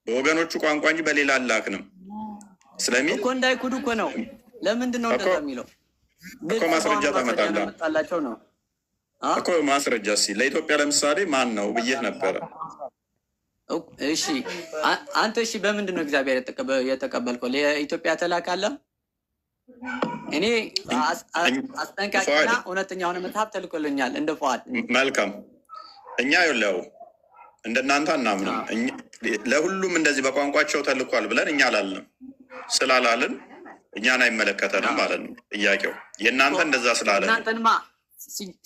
በወገኖቹ ቋንቋ እንጂ በሌላ አላክንም ስለሚል እኮ እንዳይኩዱ እኮ ነው። ለምንድን ነው እንደዛ የሚለው? እኮ ማስረጃ ታመጣለህ ነው እኮ ማስረጃ። እስኪ ለኢትዮጵያ ለምሳሌ ማን ነው ብዬህ ነበረ። እሺ አንተ እሺ፣ በምንድን ነው እግዚአብሔር የተቀበልከው? ለኢትዮጵያ ተላካለ። እኔ አስጠንቃቂና እውነተኛ የሆነ መጽሐፍ ተልኮልኛል እንደ ፉአድ። መልካም። እኛ ይኸውልህ እንደናንተ አናምንም። ለሁሉም እንደዚህ በቋንቋቸው ተልኳል ብለን እኛ አላልንም። ስላላልን እኛን አይመለከተንም ማለት ነው ጥያቄው። የእናንተ እንደዛ ስላለ እናንተንማ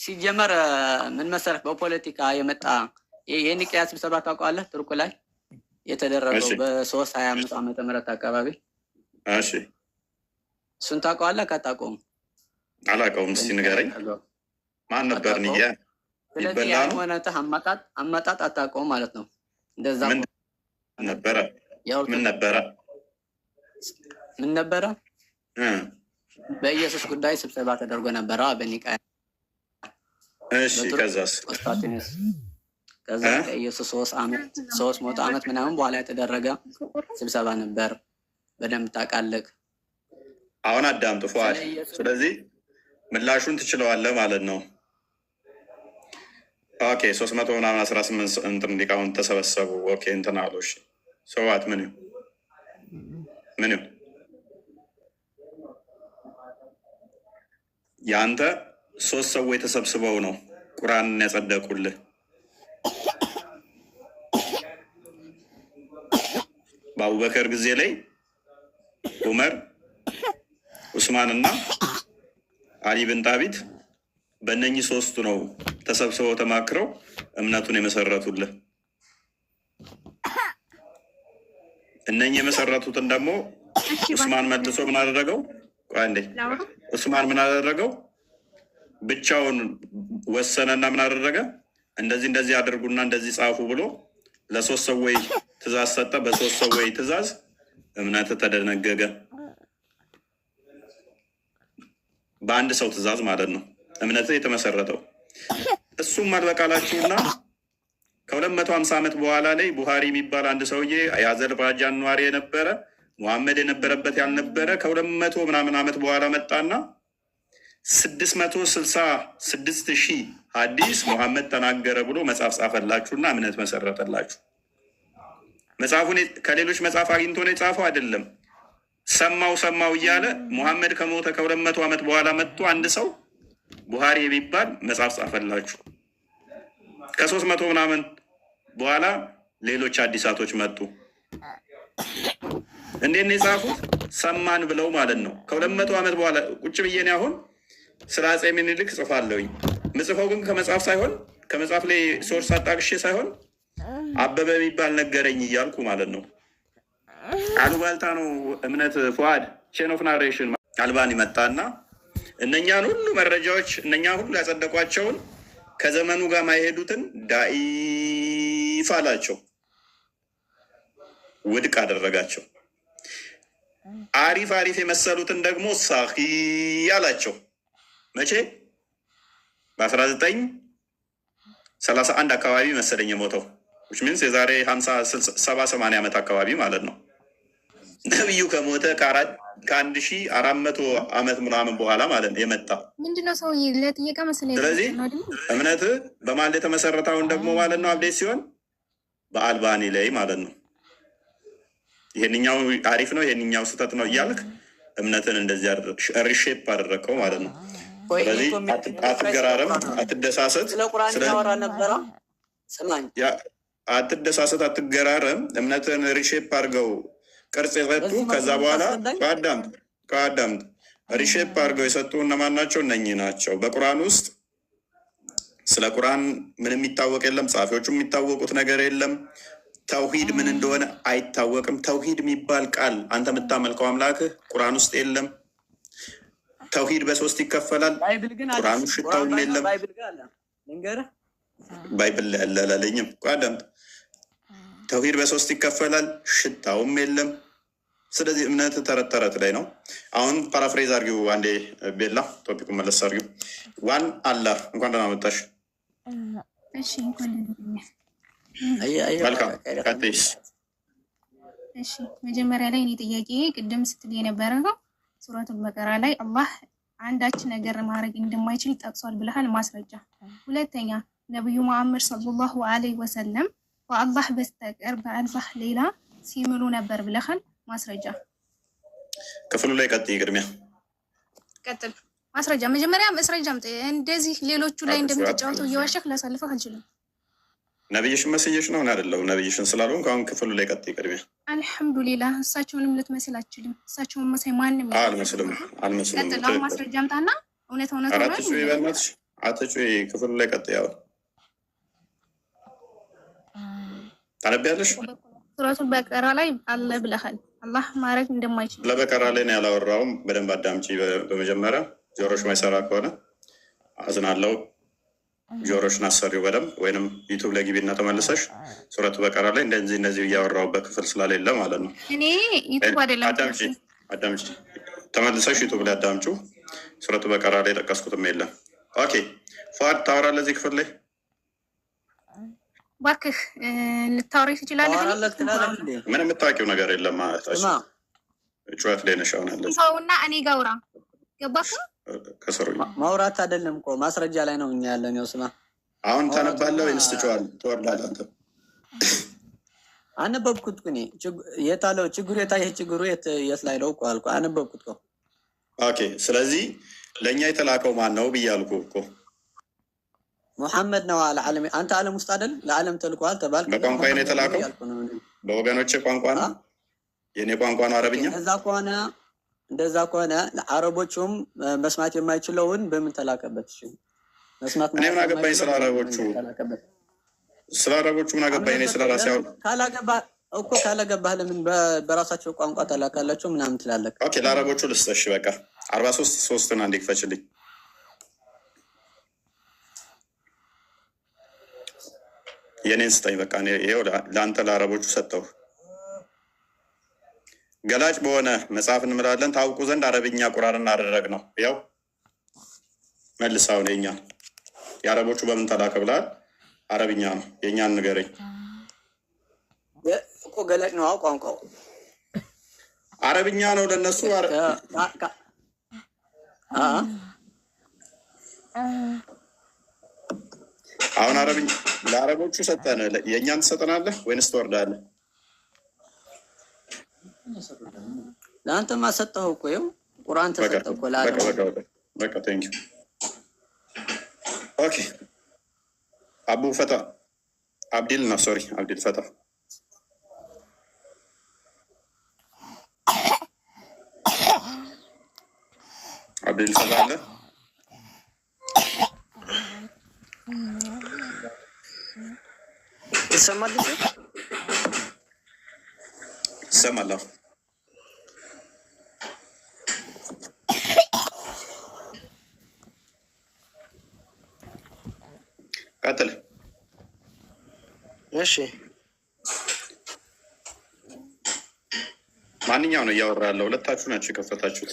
ሲጀመር ምን መሰለህ፣ በፖለቲካ የመጣ የኒቅያ ስብሰባ ታውቀዋለህ? ቱርክ ላይ የተደረገው በ325 ዓመተ ምህረት አካባቢ። እሺ እሱን ታውቀዋለህ? ካታውቀውም አላውቀውም። እስኪ ንገረኝ። ማን ነበር ኒቅያ? ስለዚህ የሃይማኖትህ አመጣጥ አታውቀውም ማለት ነው። እንደዛ ነበረ። ምን ነበረ? በኢየሱስ ጉዳይ ስብሰባ ተደርጎ ነበረ በኒቅያ። እሺ ከዛስ? ከዛ ከኢየሱስ 300 ዓመት ምናምን በኋላ የተደረገ ስብሰባ ነበር። በደንብ ታውቃለህ። አሁን አዳምጥ ፉአድ። ስለዚህ ምላሹን ትችለዋለህ ማለት ነው። ኦኬ 300 ምናምን 18 እንትን ሊቃውንት ተሰበሰቡ። ኦኬ እንትን አሉ። እሺ ሰዋት ምን የአንተ 3 ሰዎች ተሰብስበው ነው ቁርአንን ያጸደቁልህ። በአቡበከር ጊዜ ላይ ዑመር፣ ዑስማን እና አሊ ብን ጣቢት በእነኚህ 3ቱ ነው ተሰብስበው ተማክረው እምነቱን የመሰረቱልህ። እነኚህ የመሰረቱትን ደግሞ ዑስማን መልሶ ምን አደረገው? ዑስማን ምን አደረገው? ብቻውን ወሰነና ምን አደረገ? እንደዚህ አድርጉና እንደዚህ ጻፉ ብሎ ለ3 ሰዎች ትእዛዝ ሰጠ። በ3 ሰዎች ትእዛዝ እምነት ተደነገገ። በአንድ ሰው ትእዛዝ ማለት ነው እምነት የተመሰረተው። እሱም አልበቃላችሁና ከ250 ዓመት በኋላ ላይ ቡሃሪ የሚባል አንድ ሰውዬ የአዘርባጃን ነዋሪ የነበረ ሙሐመድ የነበረበት ያልነበረ ከ200 ምናምን ዓመት በኋላ መጣና 666,000 ሐዲስ ሙሐመድ ተናገረ ብሎ መጽሐፍ ጻፈላችሁና እምነት መሰረተላችሁ። መጽሐፉን ከሌሎች መጽሐፍ አግኝቶ ነው የጻፈው አይደለም። ሰማው እያለ ሙሐመድ ከሞተ ከ200 ዓመት በኋላ መጥቶ አንድ ሰው ቡሃሪ የሚባል መጽሐፍ ጻፈላችሁ። ከ300 ምናምን በኋላ ሌሎች አዲሳቶች መጡ። እንዴት ነው የጻፉት? ሰማን ብለው ማለት ነው። ከ200 ዓመት በኋላ ቁጭ ብዬ እኔ አሁን ስለ አፄ ምኒልክ ጽፋለሁኝ። ምጽፈው ግን ከመጽሐፍ ሳይሆን ከመጽሐፍ ላይ ሶርስ አጣቅሼ ሳይሆን አበበ የሚባል ነገረኝ እያልኩ ማለት ነው። አሉባልታ ነው እምነት ፉአድ። ቼን ኦፍ ናሬሽን አልባኒ መጣና እነኛን ሁሉ መረጃዎች እነኛን ሁሉ ያጸደቋቸውን ከዘመኑ ጋር ማይሄዱትን ዳኢፍ አላቸው፣ ውድቅ አደረጋቸው። አሪፍ የመሰሉትን ደግሞ ሳሂ አላቸው። መቼ? በ1931 አካባቢ መሰለኝ የሞተው ሚንስ የዛሬ 50-70-80 ዓመት አካባቢ ማለት ነው። ነቢዩ ከሞተ ከ1400 ዓመት ምናምን በኋላ ማለት ነው የመጣ ምንድነው ሰው ለጥየቃ መሰለኝ። ስለዚህ እምነት በማን የተመሰረተውን ደግሞ ማለት ነው አብዴት ሲሆን በአልባኒ ላይ ማለት ነው። ይሄንኛው አሪፍ ነው ይሄንኛው ስህተት ነው እያልክ እምነትን እንደዚህ ሪሼፕ አደረግከው ማለት ነው። ስለዚህ አትገራረም፣ አትደሳሰት፣ አትገራረም። እምነትን ሪሼፕ አድርገው ቅርጽ የሰጡ ከዛ በኋላ ከአዳምት ሪሼፕ አድርገው የሰጡ እነማን ናቸው? እነኚህ ናቸው። በቁርአን ውስጥ ስለ ቁርአን ምንም የሚታወቅ የለም። ጸሐፊዎቹ የሚታወቁት ነገር የለም። ተውሂድ ምን እንደሆነ አይታወቅም። ተውሂድ የሚባል ቃል አንተ የምታመልከው አምላክህ ቁርአን ውስጥ የለም። ተውሂድ በ3 ይከፈላል። ቁርአኑ ሽታውም የለም። ባይብል ያለላለኝም ቋደም ተውሂድ በ3 ይከፈላል፣ ሽታውም የለም። ስለዚህ እምነት ተረት ላይ ነው። አሁን ፓራፍሬዝ አርጊው አንዴ ቤላ ቶፒኩ መለስ አርጊው። ዋን አላህ እንኳን ደህና መጣሽ። እሺ እንኳን ደህና መልካም ቀጥይስ እሺ መጀመሪያ ላይ እኔ ጥያቄ ቅድም ስትል የነበረው ሱረቱል በቀራ ላይ አላህ አንዳች ነገር ማድረግ እንደማይችል ጠቅሷል ብለሃል፣ ማስረጃ። ሁለተኛ ነብዩ መሐመድ ሰለላሁ ዐለይሂ ወሰለም በአላህ በስተቀር በአላህ ሌላ ሲምሉ ነበር ብለሃል፣ ማስረጃ። ክፍሉ ላይ ቀጥይ፣ ቅድሚያ ቀጥል። ማስረጃ መጀመሪያ ማስረጃ አምጥ። እንደዚህ ሌሎቹ ላይ እንደምትጫወተው እየዋሸህ ላሳልፈህ አልችልም። ነብይሽን መስየሽ ነው አይደለም? ነብይሽን ስላልሆንክ አሁን ክፍሉ ላይ ቀጥይ፣ ቅድሚያ። አልሐምዱሊላህ እሳቸውንም ልትመስል አትችልም። እሳቸውን መሳይ ማንም አልመስልም። ቀጥል። አሁን ማስረጃ አምጣና እውነት ሆነ አትጩይ፣ በእናትሽ አትጩይ። ክፍሉ ላይ ቀጥይ። አሁን ታነቢያለሽ። ሱረቱል በቀራ ላይ አለ ብለሃል አላህ ማድረግ እንደማይችል። ለበቀራ ላይ ነው ያላወራውም። በደንብ አዳምጪ። በመጀመሪያ ጆሮሽ ማይሰራ ከሆነ አዝናለው። ጆሮሽን አሰሪው በደንብ ወይንም ዩቱብ ላይ ግቢና ተመልሰሽ ሱረቱ በቀራ ላይ እንደዚህ እያወራሁበት ክፍል ስለሌለ ማለት ነው። እኔ ዩቱብ አይደለም። አዳምጪ፣ ተመልሰሽ ዩቱብ ላይ አዳምጩ። ሱረቱ በቀራ ላይ ጠቀስኩትም የለም። ኦኬ ፏድ ታወራለህ እዚህ ክፍል ላይ እባክህ ልታወሪ ትችላለህ። ምንም የምታውቂው ነገር የለም ማለት ጩኸት ላይ ነሽ። አሁን ያለሽ ሰውና እኔ ጋር አውራ። ገባህ? ከስሩ ማውራት አይደለም እኮ ማስረጃ ላይ ነው እኛ ያለን። ያው ስማ፣ አሁን ታነባለህ ወይንስ ትወርዳለህ? አንተ አነበብኩት እኔ። የት አለው ችግሩ? የታየህ ችግሩ የት ላይ ነው እኮ አልኩ። አነበብኩት እኮ። ኦኬ፣ ስለዚህ ለእኛ የተላከው ማን ነው ብያልኩ እኮ። ሙሐመድ ነው አለ ዓለም። አንተ ዓለም ውስጥ አይደል? ለዓለም ተልኳል ተባልክ። በቋንቋ ነው የተላከው። በወገኖቼ ቋንቋ ነው። የኔ ቋንቋ ነው አረብኛ። እንደዛ ከሆነ አረቦቹም መስማት የማይችለውን በምን ተላከበት? እሺ መስማት እኔ ምን አገባኝ ስለ አረቦቹ? ስለ አረቦቹ ምን አገባኝ? እኔ ስለ ራሴ አሁን ካላገባህ ለምን በራሳቸው ቋንቋ ተላካላቸው ምናምን ትላለህ? ኦኬ ለአረቦቹ ልስጠሽ። በቃ 43 አንዴ ክፈችልኝ። የኔን ስጠኝ። በቃ ይኸው ለአንተ ለአረቦቹ ሰጠው። ገላጭ በሆነ መጽሐፍ እንምላለን ታውቁ ዘንድ አረብኛ ቁርአን እናደረግ ነው። ያው መልሳውን የኛ የአረቦቹ በምን ተላከ ብላል? አረብኛ ነው። የእኛን ንገረኝ እኮ። ገላጭ ነው ቋንቋው አረብኛ ነው ለነሱ። አሁን አረብኛ ለአረቦቹ ሰጠን፣ የእኛን ትሰጠናለህ ወይንስ ትወርዳለህ? ለአንተማ ሰጠኸው እኮ። ይኸው ቁርአን ተሰጠህ እኮ። በቃ ቴንክ ዩ። ኦኬ አቡ ፈታ አብዲል ነው። ሶሪ አብዲል ፈታ አብዲል ፈታ አለ። ይሰማል? ይሰማል። ቀጥል። እሺ ማንኛው ነው እያወራ ያለው? ሁለታችሁ ናችሁ የከፈታችሁት።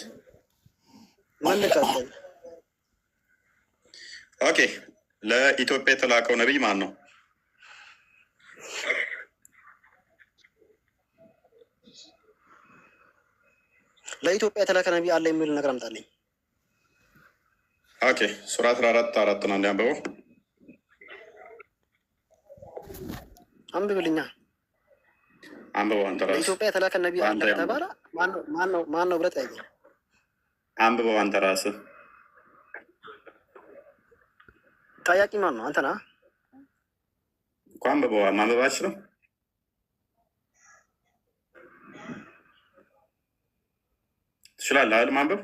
ማን ቀጥል? ኦኬ ለኢትዮጵያ የተላከው ነቢይ ማን ነው? ለኢትዮጵያ የተላከ ነቢይ አለ የሚል ነገር አምጣልኝ። ኦኬ ሱራ 14 ነው እንዲያንበበው አንብብልኛ። አንብበው አንተ ራስህ። ለኢትዮጵያ የተላከ ነቢይ አለ ከተባለ ማን ነው ብለህ ጠይቅ። አንብበው አንተ ራስህ። ጠያቂ ማን ነው? አንተ ነህ እኮ። አንብበው። ማንበብ አትችልም? ትችላለህ አይደል ማንበብ?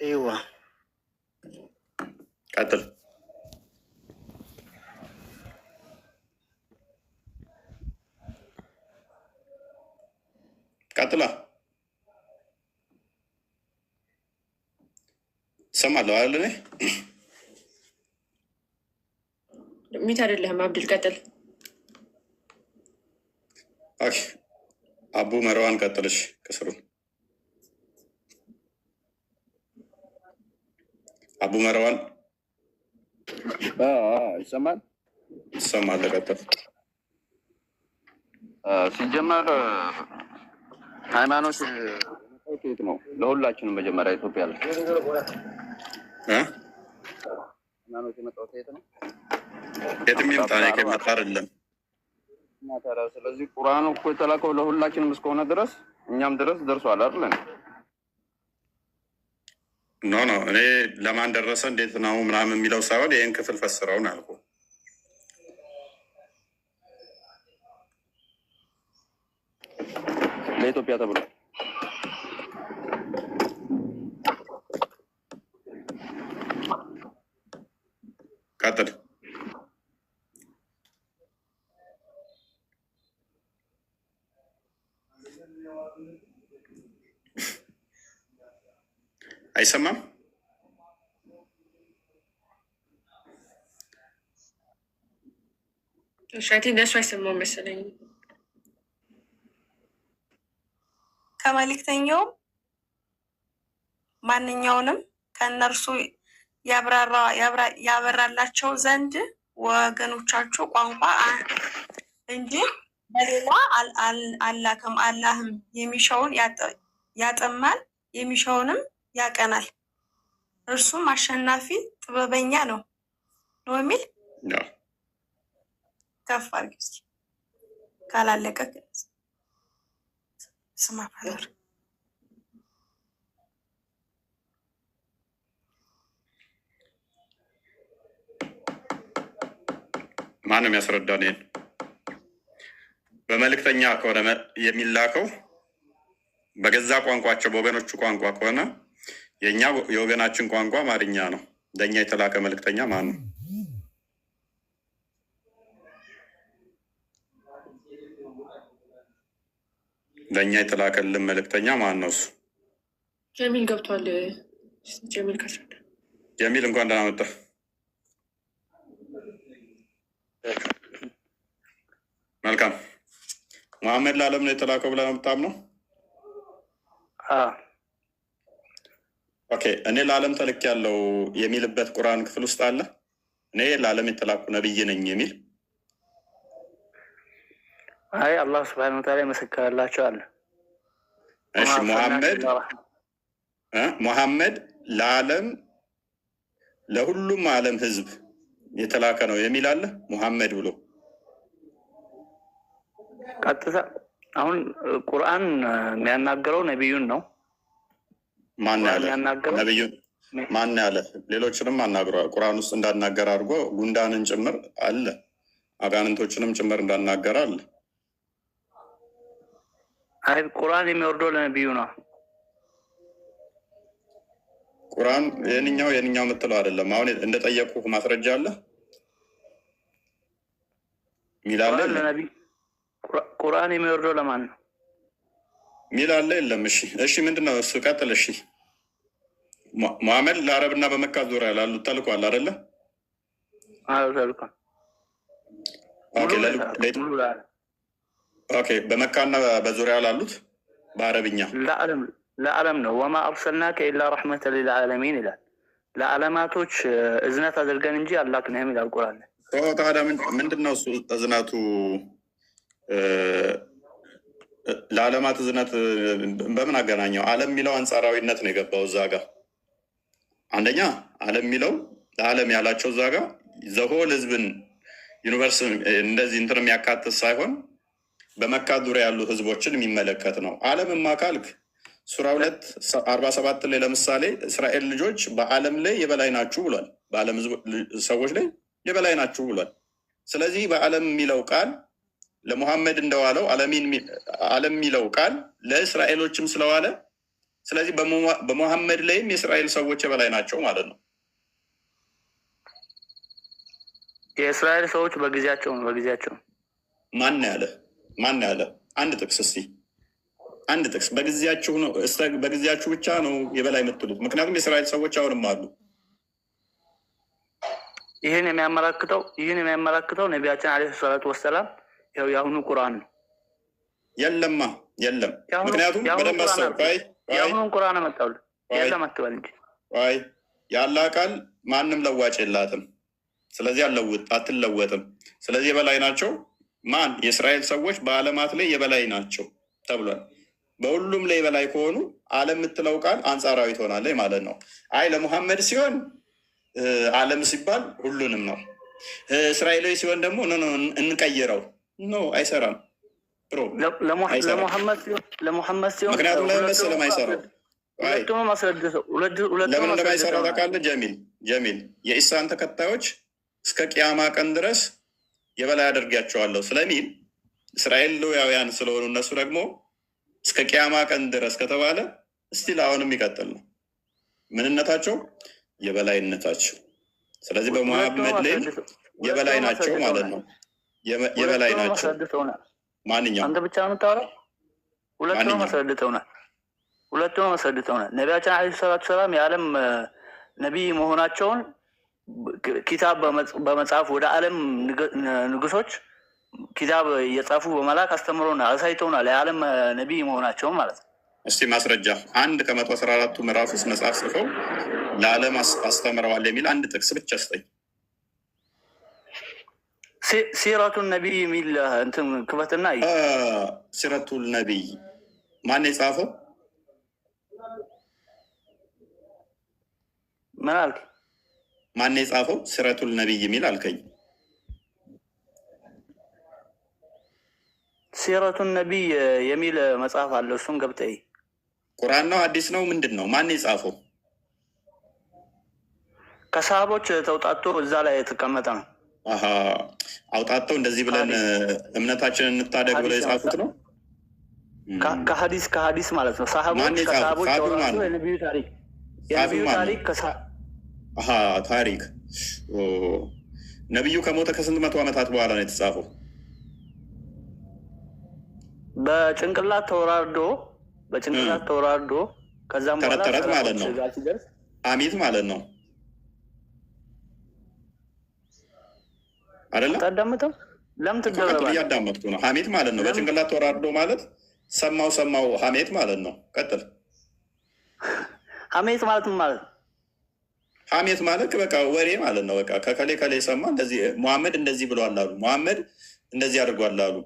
ይዋ ቀጥል። ቀጥላ ሰማለሁ አይደል? እኔ ሚት አይደለህም አብዱል። ቀጥል። ኦኬ አቡ መርዋን ቀጥልሽ። ከስሩ አቡ መርዋን ይሰማል? ይሰማል። ቀጥል። ሲጀመር ሃይማኖት የት ነው? ለሁላችንም መጀመሪያ ኢትዮጵያ ላይ ሃይማኖት የመጣው የት ነው? የትም ይምጣ ከመጣ አይደለም። ስለዚህ ቁርአኑ እኮ የተላከው ለሁላችንም እስከሆነ ድረስ እኛም ድረስ ደርሷል አይደል? ኖ እኔ ለማን ደረሰ እንዴት ነው ምናምን የሚለው ሳይሆን ይህን ክፍል ፈስረውን አልኩ። ለኢትዮጵያ ተብሎ ቀጥል። አይሰማም? ደሱ አይሰማው መሰለኝ። ከመልእክተኛውም ማንኛውንም ከእነርሱ ያበራላቸው ዘንድ ወገኖቻቸው ቋንቋ እንጂ በሌላ አላከም። አላህም የሚሻውን ያጠማል፣ የሚሻውንም ያቀናል። እርሱም አሸናፊ ጥበበኛ ነው የሚል ከፍ አድርጊ እስኪ ካላለቀ ስማ ፈር ማንም ያስረዳን። ይሄን በመልእክተኛ ከሆነ የሚላከው በገዛ ቋንቋቸው በወገኖቹ ቋንቋ ከሆነ የኛ የወገናችን ቋንቋ አማርኛ ነው። ለእኛ የተላከ መልእክተኛ ማን ነው? ለእኛ የተላከልን መልእክተኛ ማን ነው? እሱ ጀሚል ገብቷል። ጀሚል ካስረዳ። ጀሚል እንኳን ደህና መጣህ። መልካም። መሐመድ ለዓለም ነው የተላከው ብለህ ነው የምታምነው? ኦኬ። እኔ ለዓለም ተልክ ያለው የሚልበት ቁርአን ክፍል ውስጥ አለ? እኔ ለዓለም የተላኩ ነብይ ነኝ የሚል? አይ አላህ ሱብሓነሁ ወተዓላ መሰከረላቸው አለ። እሺ ሙሐመድ ለዓለም ለሁሉም ዓለም ህዝብ የተላከ ነው የሚል አለ? ሙሐመድ ብሎ ቀጥታ አሁን ቁርአን የሚያናገረው ነቢዩን ነው። ማን ያለ ነቢዩን? ማን ያለ? ሌሎችንም አናግሯል። ቁርአን ውስጥ እንዳናገር አድርጎ ጉንዳንን ጭምር አለ፣ አጋንንቶችንም ጭምር እንዳናገር አለ። አይ ቁርአን የሚወርደው ለነቢዩ ነው። ቁርአን የኛው የምትለው አይደለም። አሁን እንደጠየቁ ማስረጃ አለ ሚላለ ለነቢ ቁርአን የሚወርደው ለማን ነው ሚላለ? የለም። እሺ ምንድነው እሱ? ቀጥል። እሺ ሙሐመድ ለአረብና በመካ ዙሪያ ላሉት ተልኳል አይደለ? አዎ ተልኳል። ኦኬ በመካና በዙሪያ ላሉት በአረብኛ ለዓለም ነው። ወማ አርሰልናከ ኢላ ረሕመተን ሊልዓለሚን ይላል። ለዓለማቶች እዝነት አድርገን እንጂ አላክንህም ይላል ቁርአን። ታዲያ ምንድነው እሱ እዝነቱ? ለዓለማት እዝነት በምን አገናኘው? ዓለም የሚለው አንጻራዊነት ነው የገባው እዛ ጋር። አንደኛ ዓለም የሚለው ለዓለም ያላቸው እዛ ጋር ዘሆል ህዝብን ዩኒቨርስ እንደዚህ እንትን የሚያካትት ሳይሆን በመካ ዙሪያ ያሉ ህዝቦችን የሚመለከት ነው። ዓለምማ ካልክ ሱራ 2:47 ላይ ለምሳሌ እስራኤል ልጆች በዓለም ላይ የበላይ ናችሁ ብሏል። በዓለም ሰዎች ላይ የበላይ ናችሁ ብሏል። ስለዚህ በዓለም የሚለው ቃል ለሙሐመድ እንደዋለው ዓለም የሚለው ቃል ለእስራኤሎችም ስለዋለ ስለዚህ በሙሐመድ ላይም የእስራኤል ሰዎች የበላይ ናቸው ማለት ነው። የእስራኤል ሰዎች በጊዜያቸው ነው። ማን ያለ? አንድ ጥቅስ እስቲ፣ አንድ ጥቅስ። በጊዜያችሁ ነው፣ በጊዜያችሁ ብቻ ነው የበላይ የምትሉት። ምክንያቱም የእስራኤል ሰዎች አሁንም አሉ። ይህን የሚያመላክተው ነቢያችን ዓለይሂ ሰላቱ ወሰላም ያው የአሁኑ ቁርአን ነው። የለም። ምክንያቱም በደንብ አሰብ። የአሁኑን ቁርአን መጣሉ የለም አትበል እንጂ ያላ ቃል ማንም ለዋጭ የላትም። ስለዚህ አትለወጥም። ስለዚህ የበላይ ናቸው። ማን የእስራኤል ሰዎች በዓለማት ላይ የበላይ ናቸው ተብሏል። በሁሉም ላይ የበላይ ከሆኑ ዓለም የምትለው ቃል አንጻራዊ ትሆናለች ማለት ነው። አይ ለሙሐመድ ሲሆን ዓለም ሲባል ሁሉንም ነው። እስራኤላዊ ሲሆን ደግሞ እንቀይረው ነው። አይሰራም ብሮ ለሙሐመድ ሲሆን ምክንያቱም ለምን ስለማይሰራው ለምን እንደማይሰራው ታውቃለህ? ጀሚል የኢሳን ተከታዮች እስከ ቅያማ ቀን ድረስ የበላይ አደርጋቸዋለሁ ስለሚል እስራኤላውያን ስለሆኑ እነሱ ደግሞ እስከ ቅያማ ቀን ድረስ ከተባለ እስቲል አሁንም ይቀጥል ነው ምንነታቸው፣ የበላይነታቸው። ስለዚህ በሙሐመድ ላይ የበላይ ናቸው ማለት ነው። የበላይ ናቸው። ማንኛውም አንተ ብቻ ነው የምታወራው። ሁለቱንም አስረድተውናል። ነቢያችን ዓለይሂ ሰላቱ ሰላም የዓለም ነቢይ መሆናቸውን ኪታብ በመጽሐፍ ወደ ዓለም ንጉሶች ኪታብ እየጻፉ በመላክ አስተምሮናል፣ አሳይተውናል የዓለም ነቢይ መሆናቸውን ማለት ነው። እስቲ ማስረጃ 1 ከ114ቱ ምዕራፍ ውስጥ መጽሐፍ ጽፈው ለዓለም አስተምረዋል የሚል አንድ ጥቅስ ብቻ ስጠኝ። ሲረቱን ነቢይ የሚል እንትን ክፈትና ሲረቱል ነቢይ ማን የጻፈው? ምን አልክ? ማን የጻፈው? ሲረቱል ነቢይ የሚል አልከኝ። ሲረቱን ነቢይ የሚል መጽሐፍ አለ። እሱን ገብተህ ቁርአን ነው ሐዲስ ነው ምንድን ነው? ማን የጻፈው? ከሰሃቦች ተውጣቶ እዛ ላይ የተቀመጠ ነው። አውጣተው እንደዚህ ብለን እምነታችንን እንታደግ ብለው የጻፉት ነው። ከሀዲስ ማለት ነው። ሰሃቦች ከሰሃቦች ተውጣቶ የነቢዩ ታሪክ ታሪክ ነቢዩ ከሞተ ከስንት መቶ ዓመታት በኋላ ነው የተጻፈው? በጭንቅላት ተወራርዶ ከዛም በኋላ ተረት ማለት ነው። አሚት ማለት ነው አይደለም? ታዳምጠው ለምን ትደረባለህ? እያዳመጥኩ ነው። ሀሜት ማለት ነው። በጭንቅላት ተወራርዶ ማለት ሰማው ሀሜት ማለት ነው። ቀጥል። ሀሜት ማለት ማለት ሀሜት ማለት በቃ ወሬ ማለት ነው። በቃ ከከሌ ሰማ እንደዚህ ሙሐመድ እንደዚህ ብሏል አሉ፣ ሙሐመድ እንደዚህ አድርጓል አሉ።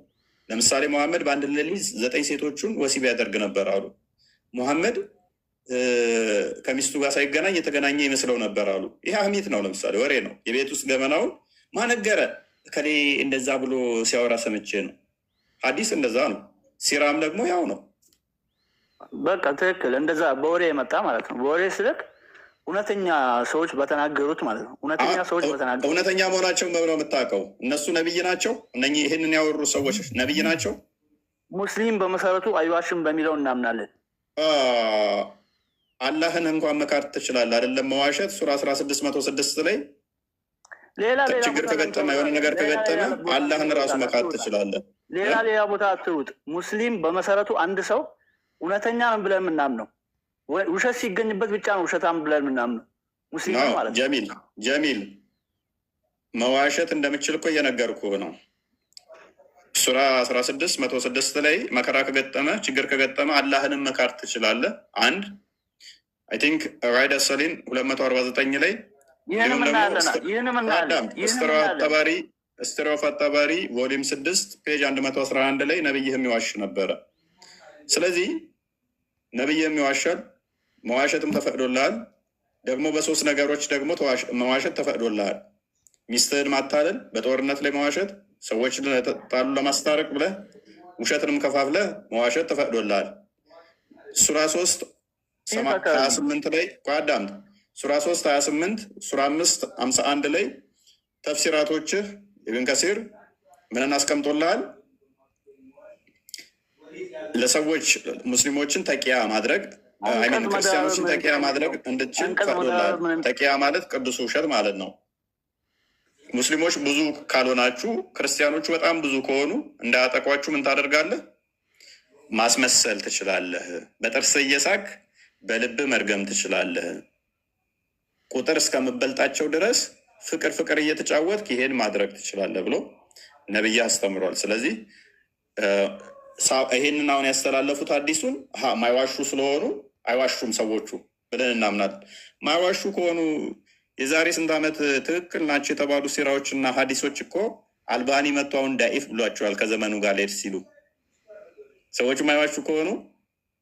ለምሳሌ ሙሐመድ በአንድ ሌሊት 9 ሴቶቹን ወሲብ ያደርግ ነበር አሉ። ሙሐመድ ከሚስቱ ጋር ሳይገናኝ የተገናኘ ይመስለው ነበር አሉ። ይህ ሀሜት ነው። ለምሳሌ ወሬ ነው። የቤት ውስጥ ገመናውን ማነገረ ከሌ እንደዛ ብሎ ሲያወራ ሰምቼ ነው። ሀዲስ እንደዛ ነው። ሲራም ደግሞ ያው ነው። በቃ ትክክል። እንደዛ በወሬ የመጣ ማለት ነው። በወሬ ስልክ እውነተኛ ሰዎች በተናገሩት ማለት ነው። እውነተኛ መሆናቸውን በብለው የምታውቀው እነሱ ነብይ ናቸው። እነኚህ ይህንን ያወሩ ሰዎች ነብይ ናቸው። ሙስሊም በመሰረቱ አይዋሽም በሚለው እናምናለን። አላህን እንኳን መካድ ትችላለህ አይደለም? መዋሸት ሱራ 1606 ላይ ችግር ከገጠመ የሆነ ነገር ከገጠመ አላህን ራሱ መካድ ትችላለህ። ሌላ ቦታ አትሩጥ። ሙስሊም በመሰረቱ አንድ ሰው እውነተኛ ነው ብለን የምናምነው ውሸት ሲገኝበት ብቻ ነው ውሸታም ብለን የምናምነው ሙስሊም ማለት ነው። ጀሚል መዋሸት እንደምችል እኮ እየነገርኩህ ነው። ሱራ 1606 ላይ መከራ ከገጠመ ችግር ከገጠመ አላህንም መካድ ትችላለህ። አንድ አይ ቲንክ ራይድ ሰሊን 249 ላይ ስትራፍ አጠባሪ ቮሊም 6 ፔጅ 111 ላይ ነብይህም ይዋሽ ነበረ። ስለዚህ ነብይህም ይዋሻል፣ መዋሸትም ተፈቅዶልሃል። ደግሞ በ3 ነገሮች ደግሞ መዋሸት ተፈቅዶልሃል። ሚስትህን ማታለል፣ በጦርነት ላይ መዋሸት፣ ሰዎችን ጣሉ ለማስታረቅ ብለህ ውሸትንም ከፋፍለህ መዋሸት ተፈቅዶልሃል። ሱራ 3 28 ላይ ቋዳም ሱራ 3 28 ሱራ 5 51 ላይ ተፍሲራቶችህ ኢብን ከሲር ምንን አስቀምጦልሃል? ለሰዎች ሙስሊሞችን ተቂያ ማድረግ ክርስቲያኖችን ተቂያ ማድረግ እንድትችል ፈቅዶልሃል። ተቂያ ማለት ቅዱስ ውሸት ማለት ነው። ሙስሊሞች ብዙ ካልሆናችሁ ክርስቲያኖቹ በጣም ብዙ ከሆኑ እንዳያጠቋችሁ ምን ታደርጋለህ? ማስመሰል ትችላለህ። በጥርስ እየሳቅ በልብ መርገም ትችላለህ። ቁጥር እስከምበልጣቸው ድረስ ፍቅር እየተጫወትክ ይሄን ማድረግ ትችላለህ ብሎ ነብይ አስተምሯል። ስለዚህ ይሄንን አሁን ያስተላለፉት አዲሱን ማይዋሹ ስለሆኑ አይዋሹም ሰዎቹ ብለን እናምናለን። ማይዋሹ ከሆኑ የዛሬ ስንት ዓመት ትክክል ናቸው የተባሉ ሲራዎች እና ሀዲሶች እኮ አልባኒ መጥቶ አሁን ዳኢፍ ብሏቸዋል። ከዘመኑ ጋር ሌድ ሲሉ ሰዎች ማይዋቹ ከሆኑ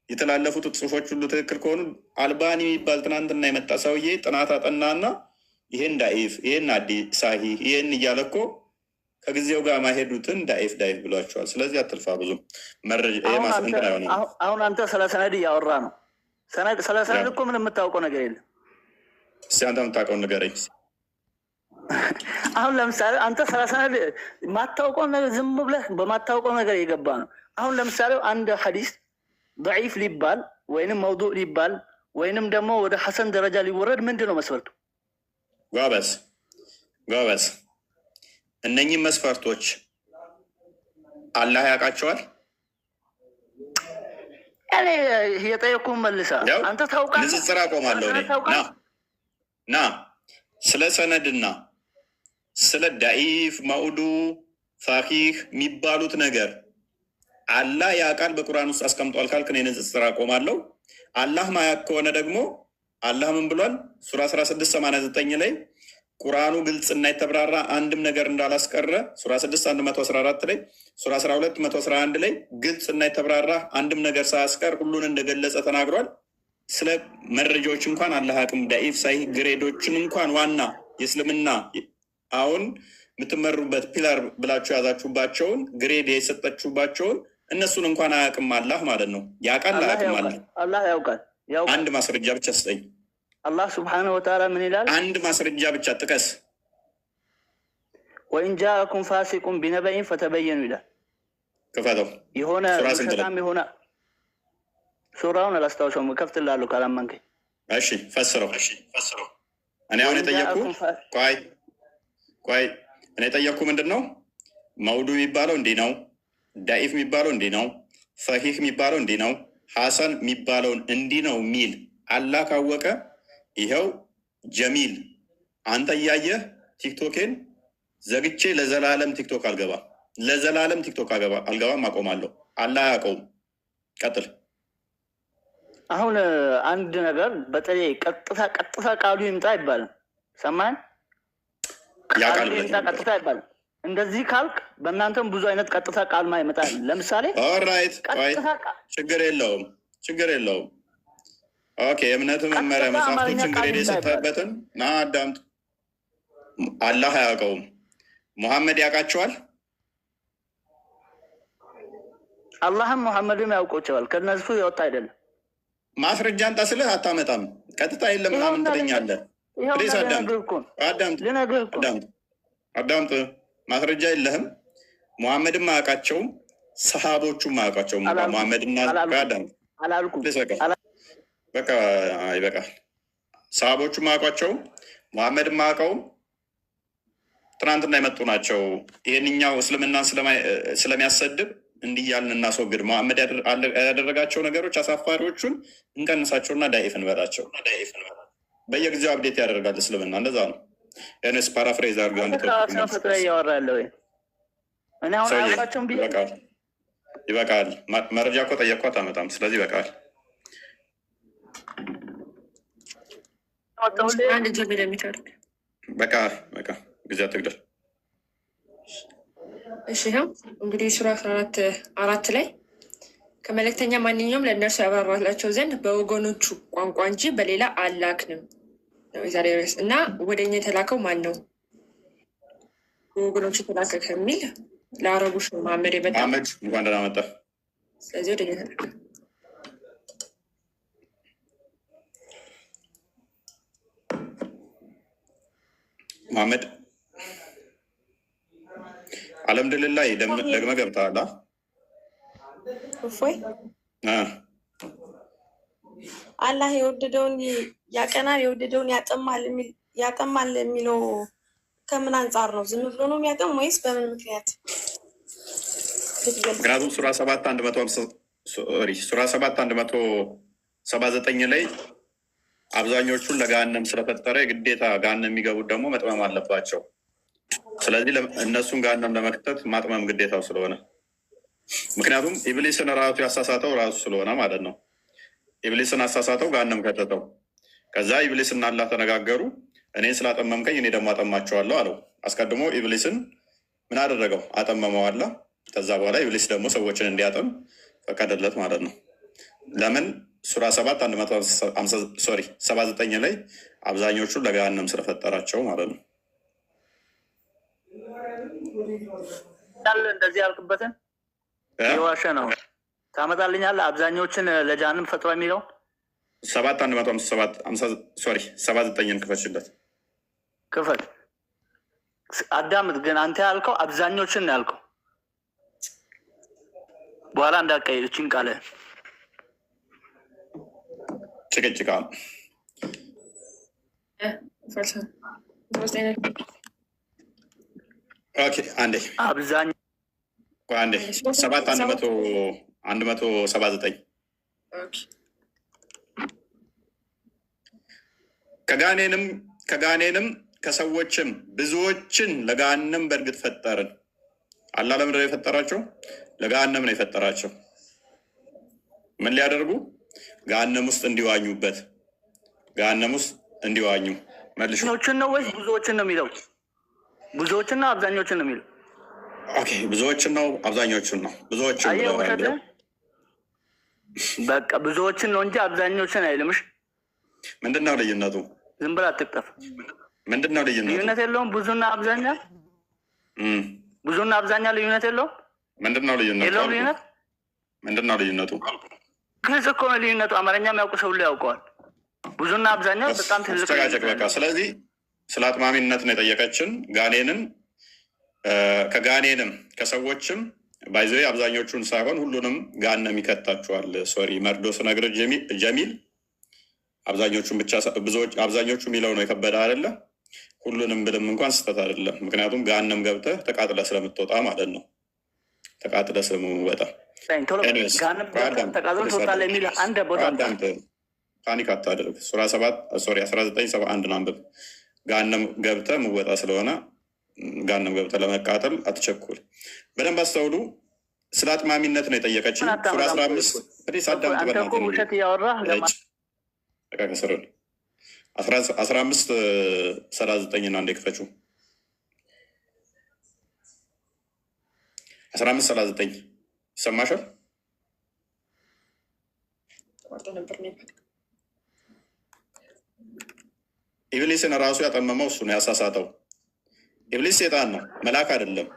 የተላለፉት ጽሁፎች ሁሉ ትክክል ከሆኑ አልባኒ የሚባል ትናንትና የመጣ ሰውዬ ጥናት አጠናና ይሄን ዳኢፍ፣ ይሄን አዲስ ሳሂህ፣ ይሄን እያለ እኮ ከጊዜው ጋር ማሄዱትን ዳኢፍ ብሏቸዋል። ስለዚህ አትልፋ ብዙ መረጃ ማስንትን አይሆንም። አሁን አንተ ስለ ሰነድ እያወራ ነው። ስለ ሰነድ እኮ ምን የምታውቀው ነገር የለም። እስኪ አንተ የምታውቀውን ንገረኝ። አሁን ለምሳሌ አንተ ስለ ሰነድ ማታውቀው ነገር ዝም ብለህ በማታውቀው ነገር የገባ ነው። አሁን ለምሳሌ አንድ ሐዲስ ضعيف ሊባል ወይንም መውዱዕ ሊባል ወይንም ደግሞ ወደ ሐሰን ደረጃ ሊወረድ ምንድን ነው መስፈርቱ? ጎበዝ እነኚህ መስፈርቶች አላህ ያውቃቸዋል። እኔ የጠየኩህን መልሳ አንተ ታውቃለህ። ንጽጽር አቆማለሁ ና ስለ ሰነድና ስለ ዳኢፍ መውዱ ፋኪህ የሚባሉት ነገር አላህ ያውቃል በቁርአን ውስጥ አስቀምጧል ካልክ እኔ ንጽጽር አቆማለሁ። አላህ ማያውቅ ከሆነ ደግሞ አላህ ምን ብሏል? ሱራ 1689 ላይ ቁርአኑ ግልጽና የተብራራ አንድም ነገር እንዳላስቀረ ሱራ 6:114 ላይ ሱራ 12:111 ላይ ግልጽና የተብራራ አንድም ነገር ሳያስቀር ሁሉን እንደገለጸ ተናግሯል። ስለ መረጃዎች እንኳን አላህ አቅም ዳኢፍ ሳሂህ ግሬዶችን እንኳን ዋና የእስልምና አሁን የምትመሩበት ፒላር ብላችሁ ያዛችሁባቸውን ግሬድ የሰጠችሁባቸውን እነሱን እንኳን አያውቅም አላህ ማለት ነው። ያውቃል አያውቅም አላህ ያውቃል። አንድ ማስረጃ ብቻ ስጠኝ። አላህ ሱብሓነሁ ወተዓላ ምን ይላል? አንድ ማስረጃ ብቻ ጥቀስ። ወኢን ጃአኩም ፋሲቁን ቢነበኢን ፈተበየኑ ይላል። ክፈተው። የሆነ ሰላም የሆነ ሱራውን አላስታውሰውም፣ እከፍትልሃለሁ ካላመንከኝ። እሺ ፈስረው። እኔ አሁን የጠየኩ ቆይ እኔ የጠየኩ ምንድን ነው? መውዱ የሚባለው እንዲህ ነው፣ ዳኢፍ የሚባለው እንዲህ ነው፣ ሰሂህ የሚባለው እንዲህ ነው፣ ሐሰን የሚባለውን እንዲህ ነው የሚል አላህ ካወቀ ይኸው ጀሚል አንተ እያየህ ቲክቶኬን ዘግቼ ለዘላለም ቲክቶክ አልገባም፣ ለዘላለም ቲክቶክ አልገባም፣ አቆማለሁ። አላህ አያውቀውም። ቀጥል። አሁን አንድ ነገር በተለይ ቀጥታ ቃሉ ይምጣ አይባልም። ሰማን? ቀጥታ አይባልም። እንደዚህ ካልክ በእናንተም ብዙ አይነት ቀጥታ ቃል ይመጣል። ለምሳሌ ኦራይት፣ ችግር የለውም። ኦኬ፣ የእምነት መመሪያ መጽሐፍቶችን ግሬድ የሰጠበትን ና አዳምጥ። አላህ አያውቀውም። ሙሐመድ ያውቃቸዋል። አላህም ሙሐመድም ያውቆቸዋል። ከነሱ የወጣ አይደለም። ማስረጃ አንጣ ስልህ አታመጣም። ቀጥታ የለም ምናምን ትለኛለህ። አዳምጥ። ማስረጃ የለህም። ሙሐመድም አያውቃቸውም፣ ሰሃቦቹም አያውቃቸውም። ሙሐመድና በቃ ይበቃል። ሰሃቦቹም አያውቋቸውም፣ ሙሐመድም አያውቀውም። ትናንትና የመጡ ናቸው። ይህንኛው እስልምናን ስለሚያሰድብ እንዲህ ያልን እናስወግድ። መሐመድ ያደረጋቸው ነገሮች አሳፋሪዎቹን እንቀንሳቸውና ዳኢፍ እንበላቸው። በየጊዜው አብዴት ያደርጋል እስልምና። እንደዛ ነው። ያንስ ፓራፍሬዝ አድርገው ይበቃል። መረጃ እኮ ጠየቅኩ አታመጣም። ስለዚህ ይበቃል። በቃ ጊዜ አትግደል። እሺ ይኸው እንግዲህ ሱራ 14 ላይ ከመልእክተኛ ማንኛውም ለእነርሱ ያብራራላቸው ዘንድ በወገኖቹ ቋንቋ እንጂ በሌላ አላክንም ነው የዛሬ ርዕስ። እና ወደኛ የተላከው ማን ነው? በወገኖቹ የተላከ ከሚል ለአረቦች ነው መሐመድ የመጣ። መሐመድ እንኳን ደህና መጣ። ስለዚህ ወደኛ የተላከ መሐመድ አልሐምዱሊላህ ደግመህ ገብተሃል። እፎይ አላህ የወደደውን ያቀናል፣ የወደደውን ያጠማል የሚለው ከምን አንጻር ነው? ዝም ብሎ ነው የሚያጠም ወይስ በምን ምክንያት? ምክንያቱም ሱራ 7:179 ላይ አብዛኞቹን ለገሃነም ስለፈጠረ የግዴታ ገሃነም የሚገቡት ደግሞ መጥመም አለባቸው። ስለዚህ እነሱን ገሃነም ለመክተት ማጥመም ግዴታው ስለሆነ፣ ምክንያቱም ኢብሊስን ራሱ ያሳሳተው ራሱ ስለሆነ ማለት ነው። ኢብሊስን አሳሳተው ገሃነም ከተተው። ከዛ ኢብሊስና አላህ ተነጋገሩ። እኔን ስላጠመምከኝ እኔ ደግሞ አጠማቸዋለሁ አለው። አስቀድሞ ኢብሊስን ምን አደረገው? አጠመመው አለ። ከዛ በኋላ ኢብሊስ ደግሞ ሰዎችን እንዲያጠም ፈቀደለት ማለት ነው። ለምን? ሱራ 79 ላይ አብዛኞቹን ለገሃነም ስለፈጠራቸው ማለት ነው። እንደዚህ ያልክበትን የዋሸ ነው ታመጣልኛለህ። አብዛኞችን ለጀሃነም ፈጥሮ የሚለው 79ን ክፈችለት። ክፈት አዳምጥ። ግን አንተ ያልከው አብዛኞችን ነው ያልከው። በኋላ እንዳትቀይርችን ቃለ ጭቅጭቃ አንዴ አብዛኛው 179 ከጋኔንም ከሰዎችም ብዙዎችን ለገሃነም በእርግጥ ፈጠርን። አላህ ለምንድን ነው የፈጠራቸው? ለገሃነም ነው የፈጠራቸው። ምን ሊያደርጉ? ገሃነም ውስጥ እንዲዋኙበት። ገሃነም ውስጥ እንዲዋኙ መልሹ። ብዙዎችን ነው ወይስ ብዙዎችን ነው የሚለው? ብዙዎችን ነው አብዛኞችን ነው የሚለው? ኦኬ ብዙዎችን ነው አብዛኞችን ነው? ብዙዎችን ነው። በቃ ብዙዎችን ነው እንጂ አብዛኞችን አይልምሽ። ምንድን ነው ልዩነቱ? ዝም ብላ አትቅጠፍ። ምንድን ነው ልዩነቱ? ልዩነት የለውም። ብዙና አብዛኛ ብዙና አብዛኛ ልዩነት የለውም። ምንድን ነው ልዩነቱ? የለውም ልዩነት። ምንድን ነው ልዩነቱ? ግልጽ እኮ ነው ልዩነቱ። አማርኛ የሚያውቁ ሰው ሁሉ ያውቀዋል። ብዙና አብዛኛው በጣም ትልቅ በቃ። ስለዚህ ስለ አጥማሚነት ነው የጠየቀችን። ጋኔንን ከጋኔንም ከሰዎችም ባይዘ አብዛኞቹን ሳይሆን ሁሉንም ገሃነም ይከታችኋል። ሶሪ መርዶ ስነግር ጀሚል አብዛኞቹን ብቻ ብዙዎች አብዛኞቹ የሚለው ነው የከበደ አይደለ? ሁሉንም ብልም እንኳን ስህተት አይደለም። ምክንያቱም ገሃነም ገብተህ ተቃጥለህ ስለምትወጣ ማለት ነው። ተቃጥለህ ስለምትወጣ ፓኒክ አታደርግ። ሱራ 1971 አንብብ። ገሃነም ገብተህ ምወጣ ስለሆነ ገሃነም ገብተህ ለመቃጠል አትቸኩል። በደንብ አስተውሉ። ስለ አጥማሚነት ነው የጠየቀችን። ሱራ 15 ውሸት እያወራህ 15:39 አንዴ ክፈችው። 15:39 ይሰማሻል? ኢብሊስን ራሱ ያጠመመው እሱ ነው፣ ያሳሳተው። ኢብሊስ ሴጣን ነው፣ መልአክ አይደለም፣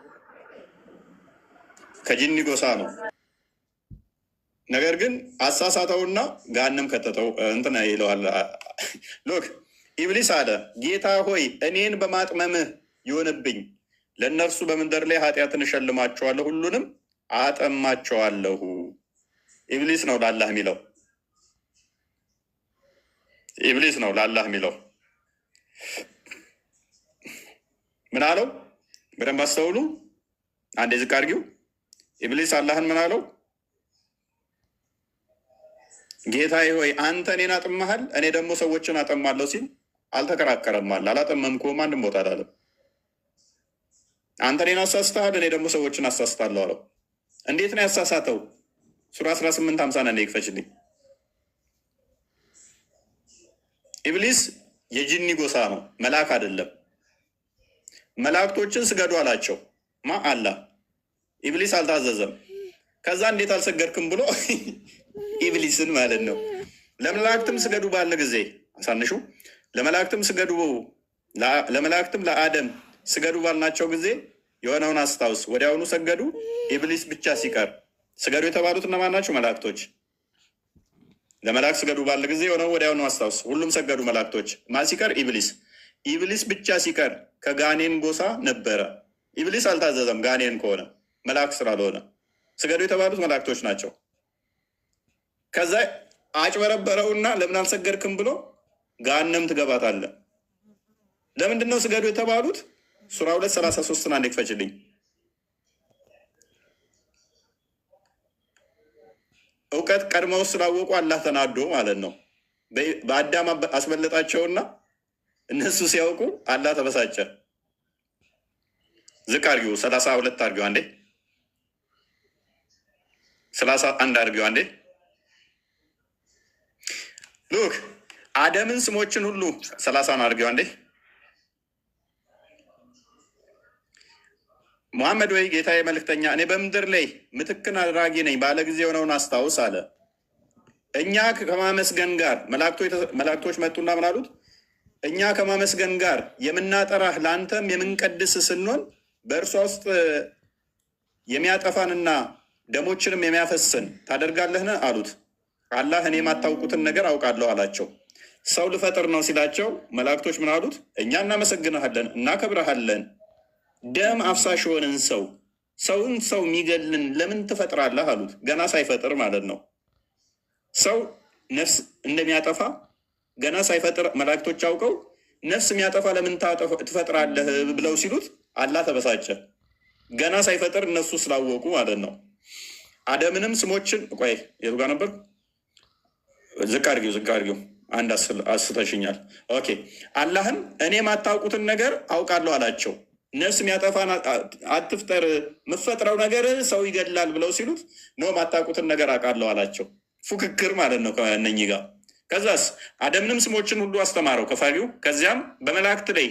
ከጂኒ ጎሳ ነው። ነገር ግን አሳሳተውና ገሃነም ከተተው። እንትና ይለዋል። ሎክ ኢብሊስ አለ፣ ጌታ ሆይ እኔን በማጥመምህ ይሆንብኝ፣ ለእነርሱ በምድር ላይ ኃጢአትን እሸልማቸዋለሁ፣ ሁሉንም አጠማቸዋለሁ። ኢብሊስ ነው ለአላህ የሚለው። ኢብሊስ ነው ለአላህ የሚለው። ምን አለው? በደንብ አስተውሉ። አንዴ ዝቅ አድርጊው። ኢብሊስ አላህን ምን አለው? ጌታዬ ሆይ አንተ እኔን አጥመሃል፣ እኔ ደግሞ ሰዎችን አጠማለሁ ሲል አልተከራከረም። አለ አላጠመምኩም፣ አንድም ቦታ አላለም። አንተ እኔን አሳስተሃል፣ እኔ ደግሞ ሰዎችን አሳስታለሁ አለው። እንዴት ነው ያሳሳተው? ሱራ 18:50 ነው ይክፈችልኝ። ኢብሊስ የጂኒ ጎሳ ነው፣ መልአክ አይደለም። መላእክቶችን ስገዱ አላቸው። ማ አላህ። ኢብሊስ አልታዘዘም። ከዛ እንዴት አልሰገድክም ብሎ ኢብሊስን ማለት ነው። ለመላእክትም ስገዱ ባለ ጊዜ አሳንሹ። ለመላእክትም ስገዱ፣ ለመላእክትም ለአደም ስገዱ ባልናቸው ጊዜ የሆነውን አስታውስ። ወዲያውኑ ሰገዱ፣ ኢብሊስ ብቻ ሲቀር። ስገዱ የተባሉት እነማን ናቸው? መላእክቶች። ለመላእክት ስገዱ ባለ ጊዜ የሆነው ወዲያውኑ አስታውስ። ሁሉም ሰገዱ መላእክቶች። ማን ሲቀር? ኢብሊስ። ኢብሊስ ብቻ ሲቀር ከጋኔን ጎሳ ነበረ። ኢብሊስ አልታዘዘም። ጋኔን ከሆነ መልአክ ስላልሆነ ስገዱ የተባሉት መላእክቶች ናቸው። ከዛ አጭበረበረውና ለምን አልሰገድክም ብሎ ገሃነም ትገባታለህ። ለምንድን ነው ስገዱ የተባሉት? ሱራ 2:33 አንዴ ክፈችልኝ። እውቀት ቀድመው ስላወቁ አላህ ተናዶ ማለት ነው። በአዳም አስበለጣቸውና እነሱ ሲያውቁ አላህ ተበሳጨ። ዝቅ አድርጊው። 32 አድርጊው አንዴ። 31 አድርጊው አንዴ። ሉክ አደምን ስሞችን ሁሉ 30 አድርጊው አንዴ። ሙሐመድ ወይ ጌታዬ መልእክተኛ፣ እኔ በምድር ላይ ምትክን አድራጊ ነኝ ባለ ጊዜ የሆነውን አስታውስ አለ። እኛ ከማመስገን ጋር መላእክቶች መጡና ምን አሉት? እኛ ከማመስገን ጋር የምናጠራህ ለአንተም የምንቀድስ ስንሆን በእርሷ ውስጥ የሚያጠፋንና ደሞችንም የሚያፈስን ታደርጋለህን አሉት። አላህ እኔ የማታውቁትን ነገር አውቃለሁ አላቸው። ሰው ልፈጥር ነው ሲላቸው መላእክቶች ምን አሉት? እኛ እናመሰግንሃለን፣ እናከብረሃለን። ደም አፍሳሽ የሆንን ሰውን ሰው የሚገልን ለምን ትፈጥራለህ አሉት። ገና ሳይፈጥር ማለት ነው። ሰው ነፍስ እንደሚያጠፋ ገና ሳይፈጥር መላእክቶች አውቀው ነፍስ የሚያጠፋ ለምን ትፈጥራለህ ብለው ሲሉት አላህ ተበሳጨ። ገና ሳይፈጥር እነሱ ስላወቁ ማለት ነው። አደምንም ስሞችን ቆይ የቱ ጋር ነበር? ዝቅ አድርጊው አንድ አስተሽኛል። ኦኬ አላህም እኔ የማታውቁትን ነገር አውቃለሁ አላቸው። ነፍስ የሚያጠፋን አትፍጠር፣ የምፈጥረው ነገር ሰው ይገድላል ብለው ሲሉት ነው የማታውቁትን ነገር አውቃለሁ አላቸው። ፉክክር ማለት ነው ከእነኚህ ጋር። ከዛስ አደምንም ስሞችን ሁሉ አስተማረው ከፋጊው። ከዚያም በመላእክት ላይ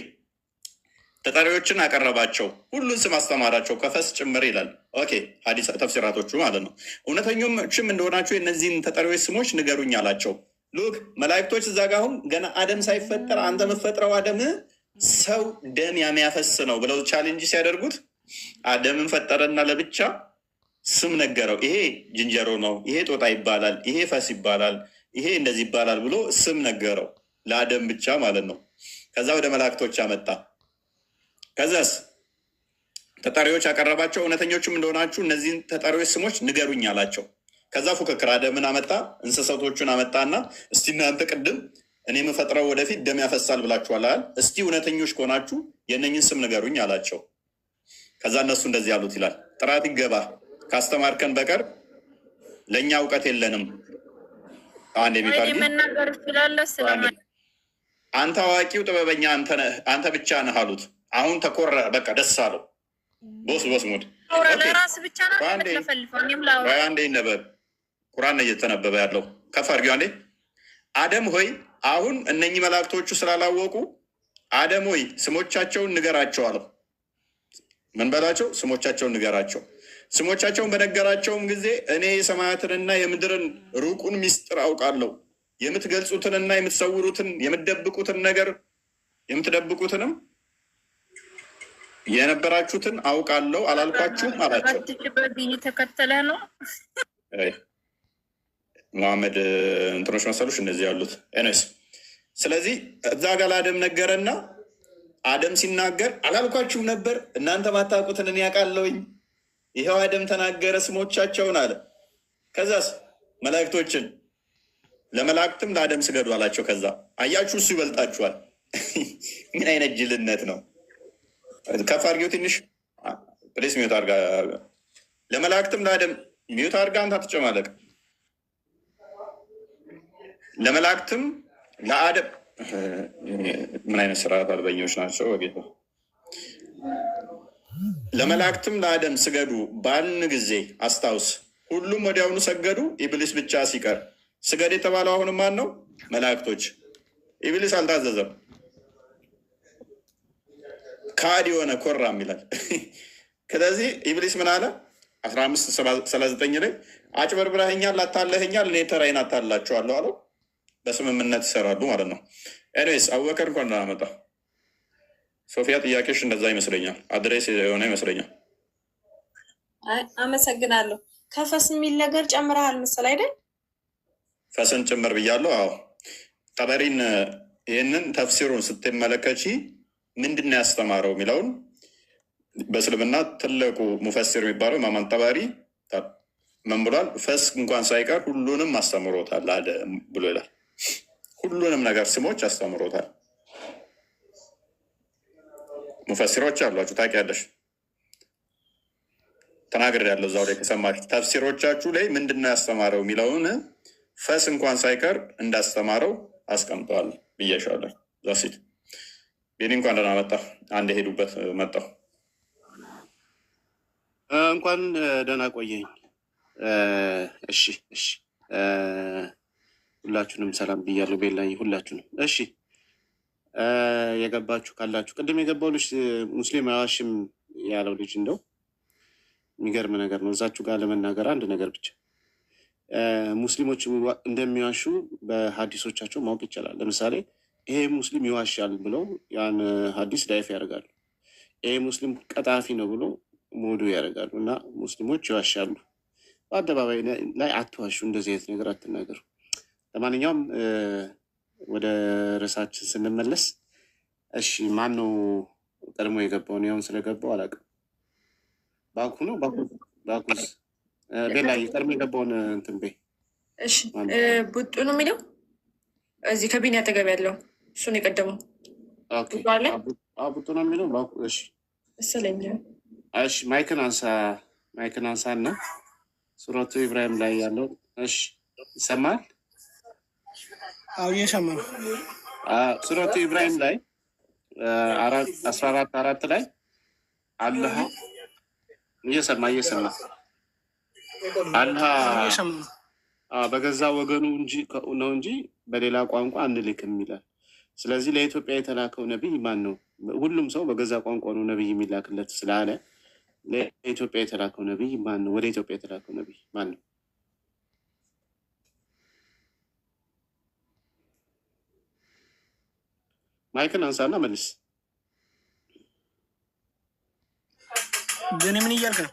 ተጠሪዎችን አቀረባቸው፣ ሁሉን ስም አስተማራቸው ከፈስ ጭምር ይላል። ኦኬ ሀዲስ ተፍሲራቶቹ ማለት ነው። እውነተኞችም እንደሆናቸው የእነዚህን ተጠሪዎች ስሞች ንገሩኝ አላቸው። ሉክ መላእክቶች እዛ ጋ አሁን ገና አደም ሳይፈጠር አንተ የምትፈጥረው አደም ሰው ደም የሚያፈስ ነው ብለው ቻሌንጅ ሲያደርጉት አደምን ፈጠረና ለብቻ ስም ነገረው። ይሄ ዝንጀሮ ነው፣ ይሄ ጦጣ ይባላል፣ ይሄ ፈስ ይባላል፣ ይሄ እንደዚህ ይባላል ብሎ ስም ነገረው ለአደም ብቻ ማለት ነው። ከዛ ወደ መላእክቶች አመጣ። ከዛስ ተጠሪዎች ያቀረባቸው፣ እውነተኞችም እንደሆናችሁ እነዚህን ተጠሪዎች ስሞች ንገሩኝ አላቸው። ከዛ ፉክክር አደምን አመጣ፣ እንስሳቶቹን አመጣና እስቲ እናንተ ቅድም እኔ የምፈጥረው ወደፊት ደም ያፈሳል ብላችኋል፣ እስቲ እውነተኞች ከሆናችሁ የእነኝን ስም ንገሩኝ አላቸው። ከዛ እነሱ እንደዚህ ያሉት ይላል፣ ጥራት ይገባ ካስተማርከን በቀር ለእኛ እውቀት የለንም። አንተ አዋቂው ጥበበኛ አንተ ብቻ ነህ አሉት። አሁን ተኮረ፣ በቃ ደስ አለው። ቦስ ሙድ አንዴ ነበብ ቁርአን እየተነበበ ያለው ከፍ አድርጊው አንዴ። አደም ሆይ አሁን እነኚህ መላእክቶቹ ስላላወቁ አደም ሆይ ስሞቻቸውን ንገራቸው አለው። ምን በላቸው? ስሞቻቸውን ንገራቸው። ስሞቻቸውን በነገራቸውም ጊዜ እኔ የሰማያትንና የምድርን ሩቁን ሚስጥር አውቃለሁ፣ የምትገልጹትንና የምትሰውሩትን የምትደብቁትን ነገር የምትደብቁትንም የነበራችሁትን አውቃለሁ አላልኳችሁም አላቸው። ተከተለ ነው መሐመድ እንትኖች መሰሎች እነዚህ ያሉት ኤነስ። ስለዚህ እዛ ጋር ለአደም ነገረና አደም ሲናገር አላልኳችሁም ነበር እናንተ ማታውቁትን እኔ አውቃለሁኝ። ይኸው አደም ተናገረ ስሞቻቸውን አለ። ከዛስ መላእክቶችን ለመላእክትም ለአደም ስገዱ አላቸው። ከዛ አያችሁ እሱ ይበልጣችኋል። ምን አይነት ጅልነት ነው? ከፍ አድርጌው ትንሽ ፕሌስ ሚዩት አድርጋ። ለመላእክትም ለአደም ሚዩት አድርጋ አንተ አትጨማለቅ። ለመላእክትም ለአደም ምን አይነት ስርዓት አልበኞች ናቸው በጌታ። ለመላእክትም ለአደም ስገዱ ባልን ጊዜ አስታውስ፣ ሁሉም ወዲያውኑ ሰገዱ ኢብሊስ ብቻ ሲቀር። ስገድ የተባለው አሁንም ማን ነው? መላእክቶች። ኢብሊስ አልታዘዘም። ካድ የሆነ ኮራም ይላል። ስለዚህ ኢብሊስ ምን አለ? 15:39 ላይ አጭበርብረኸኛል፣ አታለኸኛል፣ እኔ ተራይን አታላችኋለሁ አለው። በስምምነት ይሰራሉ ማለት ነው። ኤኒዌይስ አቡበከር እንኳን ደህና መጣ። ሶፊያ ጥያቄሽ እንደዛ ይመስለኛል፣ አድሬስ የሆነ ይመስለኛል። አመሰግናለሁ። ከፈስ የሚል ነገር ጨምረሃል መሰል አይደል? ፈስን ጭምር ብያለሁ። አዎ ጠበሪን ይህንን ተፍሲሩን ስትመለከቺ ምንድን ነው ያስተማረው የሚለውን በእስልምና ትልቁ ሙፈሲር የሚባለው ኢማም ጠበሪ ምን ብሏል? ፈስ እንኳን ሳይቀር ሁሉንም አስተምሮታል አለ ብሎ ይላል። ሁሉንም ነገር ስሞች አስተምሮታል። ሙፈሲሮች አሏችሁ ታውቂያለሽ፣ ተናግሬያለሁ እዛው ላይ ከሰማች ተፍሲሮቻችሁ ላይ ምንድን ነው ያስተማረው የሚለውን ፈስ እንኳን ሳይቀር እንዳስተማረው አስቀምጠዋል ብያሻለሁ። ዛሲት ቤኒ እንኳን ደህና መጣ። አንድ የሄዱበት መጣሁ። እንኳን ደህና ቆየኝ። እሺ ሁላችሁንም ሰላም ብያለሁ። ቤላይ ሁላችሁንም። እሺ የገባችሁ ካላችሁ ቅድም የገባው ልጅ ሙስሊም አዋሽም ያለው ልጅ እንደው የሚገርም ነገር ነው። እዛችሁ ጋር ለመናገር አንድ ነገር ብቻ ሙስሊሞች እንደሚዋሹ በሀዲሶቻቸው ማወቅ ይቻላል። ለምሳሌ ይሄ ሙስሊም ይዋሻል ብለው ያን ሀዲስ ዳይፍ ያደርጋሉ። ይሄ ሙስሊም ቀጣፊ ነው ብሎ ሞዱ ያደርጋሉ። እና ሙስሊሞች ይዋሻሉ። በአደባባይ ላይ አትዋሹ፣ እንደዚህ አይነት ነገር አትናገሩ። ለማንኛውም ወደ ርዕሳችን ስንመለስ፣ እሺ ማን ነው ቀድሞ የገባው? እኔ አሁን ስለገባው አላውቅም። ባኩ ነው ባኩስ ቤላ ቀድሞ የገባውን እንትን በይ። እሺ ቡጡ ነው የሚለው እዚህ ከቢኒ አጠገብ ያለው እሱን የቀደመው ቡጡ ነው የሚለው ባኩ። እሺ መሰለኝ። እሺ ማይክን አንሳ እና ሱረቱ ኢብራሂም ላይ ያለው እሺ ይሰማል? አዎ እየሰማሁ። ሱረቱ ኢብራሂም ላይ 14 ላይ አላህ እየሰማ አላህ በገዛ ወገኑ ነው እንጂ በሌላ ቋንቋ አንልክም ይላል። ስለዚህ ለኢትዮጵያ የተላከው ነቢይ ማን ነው? ሁሉም ሰው በገዛ ቋንቋ ነው ነቢይ የሚላክለት ስላለ ለኢትዮጵያ የተላከው ነቢይ ማን ነው? ወደ ኢትዮጵያ የተላከው ነቢይ ማን ነው? ማይክን አንሳና መልስ። ግን ምን እያልክ ነው?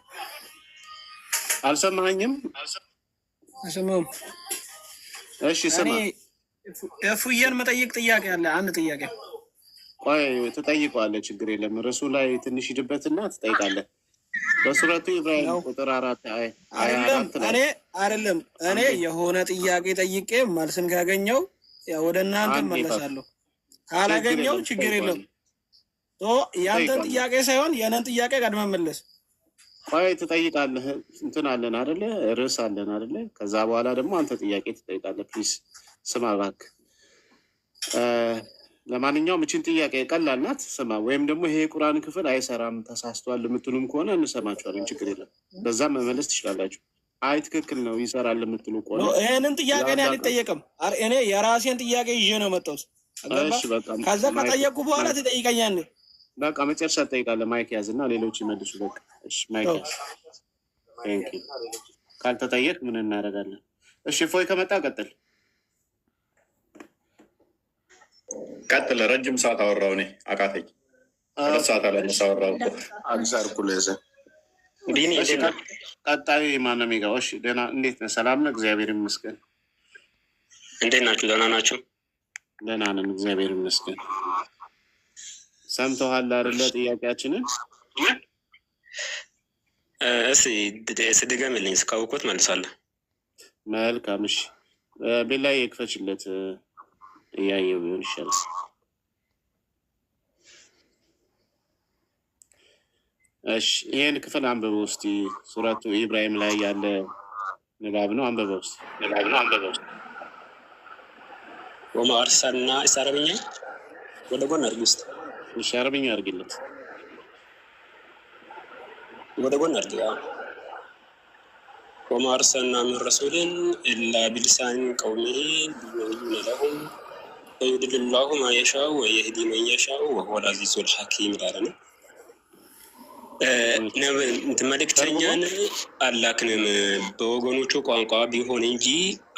አልሰማኸኝም? አልሰማሁም። እሺ ስማ፣ እፉዬን መጠየቅ ጥያቄ አለ። አንድ ጥያቄ ቆይ ትጠይቀዋለህ፣ ችግር የለም። ርዕሱ ላይ ትንሽ ሂድበትና ትጠይቃለህ። በሱረቱ ኢብራሂም ቁጥር 4 አይደለም እኔ የሆነ ጥያቄ ጠይቄ መልስን ካገኘው ወደ እናንተ መለሳለሁ፣ ካላገኘው ችግር የለም። ያንተን ጥያቄ ሳይሆን የነን ጥያቄ ቀድመህ መለስ። ቆይ ትጠይቃለህ፣ እንትን አለን አይደለ? ርዕስ አለን አይደለ? ከዛ በኋላ ደግሞ አንተ ጥያቄ ትጠይቃለህ። ፕሊዝ ስማ እባክህ። ለማንኛውም እችን ጥያቄ ቀላል ናት፣ ስማ። ወይም ደግሞ ይሄ የቁርአን ክፍል አይሰራም ተሳስቷል የምትሉም ከሆነ እንሰማችኋለን፣ ችግር የለም። በዛም መመለስ ትችላላችሁ። አይ ትክክል ነው ይሰራል የምትሉ ከሆነ ይህንን ጥያቄ እኔ አልጠየቅም። እኔ የራሴን ጥያቄ ይዤ ነው መጣሁት። ከዛ ከጠየቁ በኋላ ትጠይቀኛለህ። በቃ መጨረሻ ትጠይቃለህ። ማይክ ያዝ እና ሌሎች ይመልሱ። በቃ እሺ፣ ማይክ ያዝ። ካልተጠየቅ ምን እናደርጋለን? እሺ፣ ፎይ ከመጣ ቀጥል። ረጅም ሰዓት አወራው እኔ አቃተኝ። 2 ሰዓት አላነሳ አወራው ቀጣዩ ማን ነው የሚገባው? እሺ፣ ደህና እንዴት ነህ? ሰላም ነው? እግዚአብሔር ይመስገን። እንዴት ናችሁ? ደህና ናችሁ? ደህና ነን፣ እግዚአብሔር ይመስገን። ሰምተዋል አይደለ? ጥያቄያችንን ስድገምልኝ እስካወቅሁት መልሳለሁ። መልካም። እሺ ቤላይ የክፈችለት እያየው ቢሆን ይሻላል። እሺ ይሄን ክፍል አንብበው እስቲ። ሱረቱ ኢብራሂም ላይ ያለ ንባብ ነው። አንብበው እስቲ። ወማ አርሰልና አረብኛ ወደ ጎን አድርጊ ውስጥ። እሺ አረብኛ አድርጊለት፣ ወደ ጎን አድርጊ። ወማ አርሰልና ምን ረሱልን ኢላ ቢልሳን ቀውሚሂ ሊዩበይነ ለሁም ፈዩድልላሁ ማ የሻኡ ወየህዲ መን የሻኡ ወሁወል አዚዙል ሐኪም ይላል ነው። መልእክተኛን አላክንም በወገኖቹ ቋንቋ ቢሆን እንጂ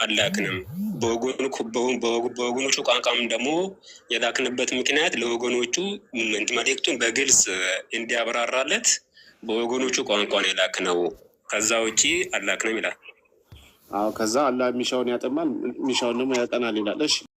አላክንም። በወገኖቹ ቋንቋም ደግሞ የላክንበት ምክንያት ለወገኖቹ መልእክቱን በግልጽ እንዲያብራራለት በወገኖቹ ቋንቋ ነው የላክነው። ከዛ ውጭ አላክንም ይላል። አዎ ከዛ አላህ የሚሻውን ያጠማል፣ የሚሻውን ደግሞ ያጠናል ይላል። እሺ